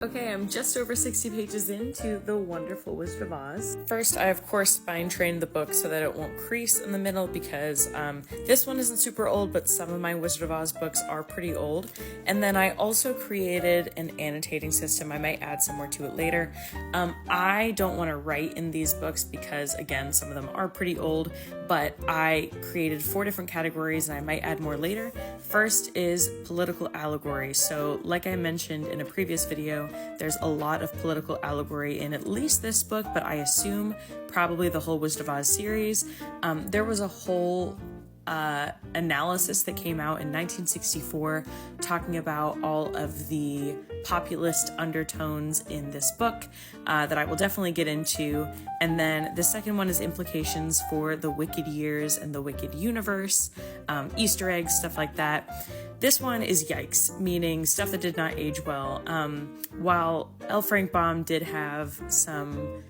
Okay, I'm just over 60 pages into The Wonderful Wizard of Oz. First, I of course spine trained the book so that it won't crease in the middle because this one isn't super old, but some of my Wizard of Oz books are pretty old. And then I also created an annotating system. I might add some more to it later. I don't want to write in these books because, again, some of them are pretty old, but I created 4 different categories and I might add more later. First is political allegory. So like I mentioned in a previous video, there's a lot of political allegory in at least this book, but I assume probably the whole Wizard of Oz series. There was a whole analysis that came out in 1964 talking about all of the populist undertones in this book that I will definitely get into. And then the second one is implications for the Wicked Years and the Wicked Universe, Easter eggs, stuff like that. This one is yikes, meaning stuff that did not age well. While L. Frank Baum did have some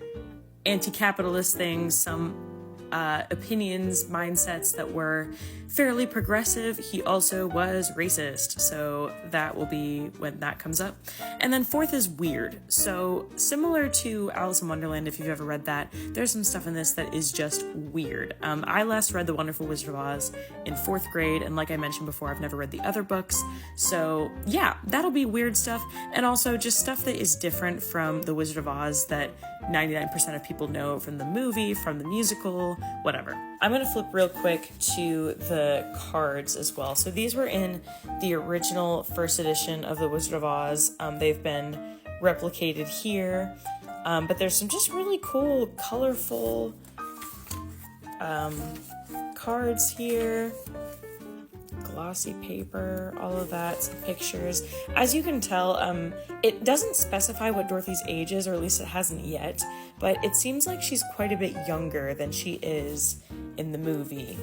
anti-capitalist things, some opinions, mindsets that were fairly progressive, he also was racist, so that will be when that comes up. And then fourth is weird. So similar to Alice in Wonderland, if you've ever read that, there's some stuff in this that is just weird. I last read The Wonderful Wizard of Oz in 4th grade, and like I mentioned before, I've never read the other books, so yeah, that'll be weird stuff, and also just stuff that is different from The Wizard of Oz that 99% of people know from the movie, from the musical, whatever. I'm going to flip real quick to the cards as well. So these were in the original first edition of The Wizard of Oz. They've been replicated here, but there's some just really cool, colorful cards here. Glossy paper, all of that, some pictures. As you can tell, it doesn't specify what Dorothy's age is, or at least it hasn't yet, but it seems like she's quite a bit younger than she is in the movie.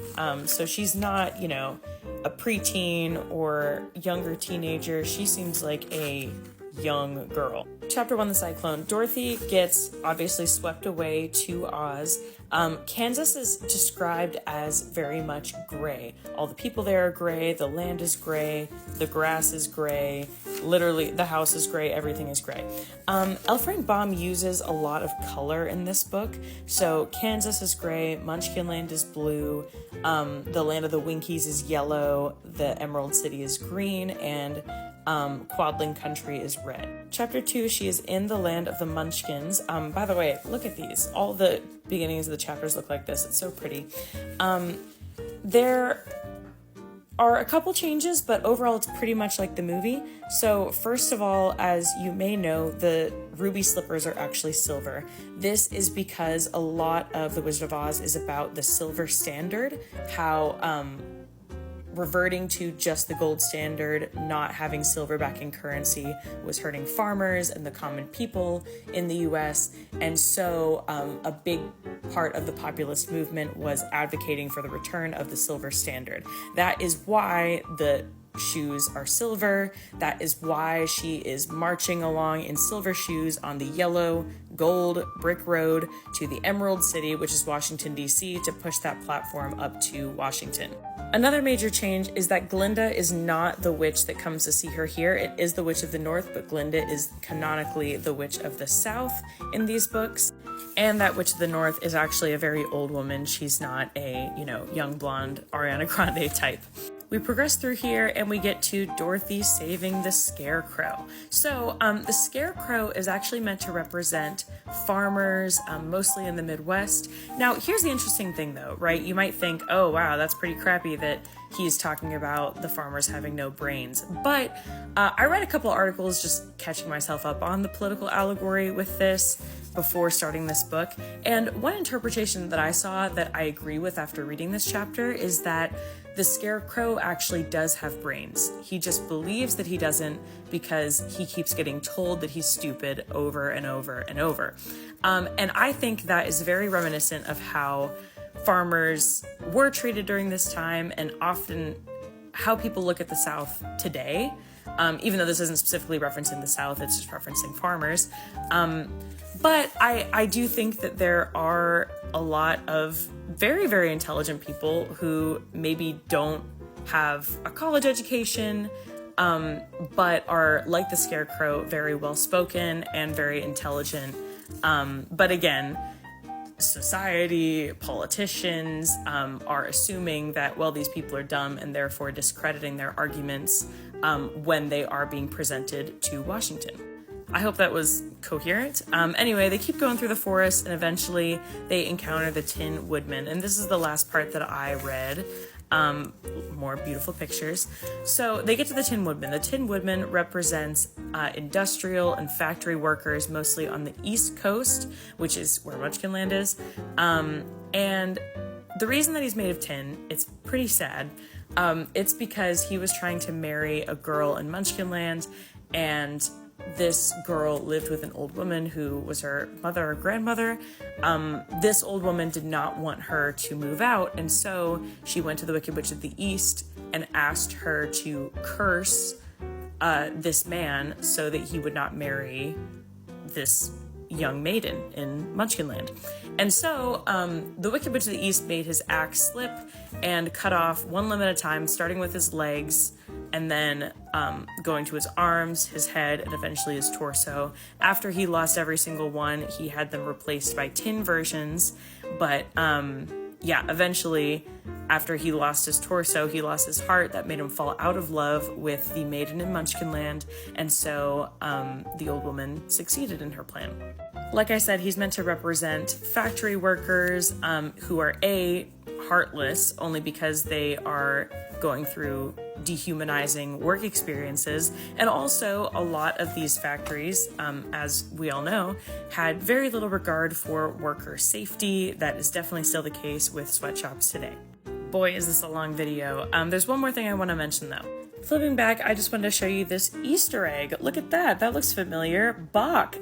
So she's not, a preteen or younger teenager. She seems like a young girl. Chapter 1, The Cyclone. Dorothy gets obviously swept away to Oz. Kansas is described as very much gray. All the people there are gray, the land is gray, the grass is gray, literally the house is gray, everything is gray. L. Frank Baum uses a lot of color in this book. So Kansas is gray, Munchkin Land is blue, the land of the Winkies is yellow, the Emerald City is green, and Quadling Country is red. Chapter 2, she is in the land of the Munchkins. By the way, look at these. All the beginnings of the chapters look like this. It's so pretty. There are a couple changes, but overall it's pretty much like the movie. So first of all, as you may know, the ruby slippers are actually silver. This is because a lot of The Wizard of Oz is about the silver standard, how reverting to just the gold standard, not having silver backing currency, was hurting farmers and the common people in the US. And so a big part of the populist movement was advocating for the return of the silver standard. That is why the shoes are silver. That is why she is marching along in silver shoes on the yellow gold brick road to the Emerald City, which is Washington, D.C., to push that platform up to Washington. Another major change is that Glinda is not the witch that comes to see her here. It is the Witch of the North, but Glinda is canonically the Witch of the South in these books. And that Witch of the North is actually a very old woman. She's not a, young blonde Ariana Grande type. We progress through here and we get to Dorothy saving the Scarecrow. So the Scarecrow is actually meant to represent farmers, mostly in the Midwest. Now, here's the interesting thing though, right? You might think, oh wow, that's pretty crappy that he's talking about the farmers having no brains. But I read a couple articles just catching myself up on the political allegory with this before starting this book. And one interpretation that I saw that I agree with after reading this chapter is that the Scarecrow actually does have brains. He just believes that he doesn't because he keeps getting told that he's stupid over and over and over. And I think that is very reminiscent of how farmers were treated during this time and often how people look at the South today. Even though this isn't specifically referencing the South, it's just referencing farmers. But I do think that there are a lot of very, very intelligent people who maybe don't have a college education, but are, like the Scarecrow, very well spoken and very intelligent. But again, society, politicians are assuming that, well, these people are dumb and therefore discrediting their arguments when they are being presented to Washington. I hope that was coherent. Anyway, they keep going through the forest and eventually they encounter the Tin Woodman. And this is the last part that I read. More beautiful pictures. So they get to the Tin Woodman. The Tin Woodman represents industrial and factory workers, mostly on the East Coast, which is where Munchkinland is. And the reason that he's made of tin, it's pretty sad. It's because he was trying to marry a girl in Munchkinland, and this girl lived with an old woman who was her mother or grandmother. This old woman did not want her to move out, and so she went to the Wicked Witch of the East and asked her to curse this man so that he would not marry this young maiden in Munchkinland. And so the Wicked Witch of the East made his axe slip and cut off one limb at a time, starting with his legs and then going to his arms, his head, and eventually his torso. After he lost every single one, he had them replaced by tin versions. But eventually, after he lost his torso, he lost his heart. That made him fall out of love with the maiden in Munchkinland. And so the old woman succeeded in her plan. Like I said, he's meant to represent factory workers who are heartless, only because they are going through dehumanizing work experiences. And also, a lot of these factories, as we all know, had very little regard for worker safety. That is definitely still the case with sweatshops today. Boy, is this a long video. There's one more thing I want to mention though. Flipping back, I just wanted to show you this Easter egg. Look at that. That looks familiar. Boq.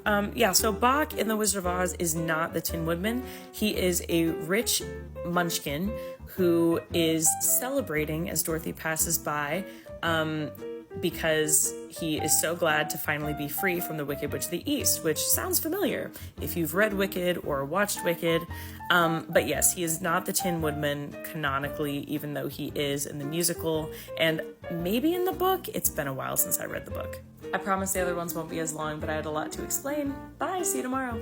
So Boq in The Wizard of Oz is not the Tin Woodman. He is a rich munchkin who is celebrating as Dorothy passes by because he is so glad to finally be free from the Wicked Witch of the East, which sounds familiar if you've read Wicked or watched Wicked. But yes, he is not the Tin Woodman canonically, even though he is in the musical and maybe in the book. It's been a while since I read the book. I promise the other ones won't be as long, but I had a lot to explain. Bye, see you tomorrow.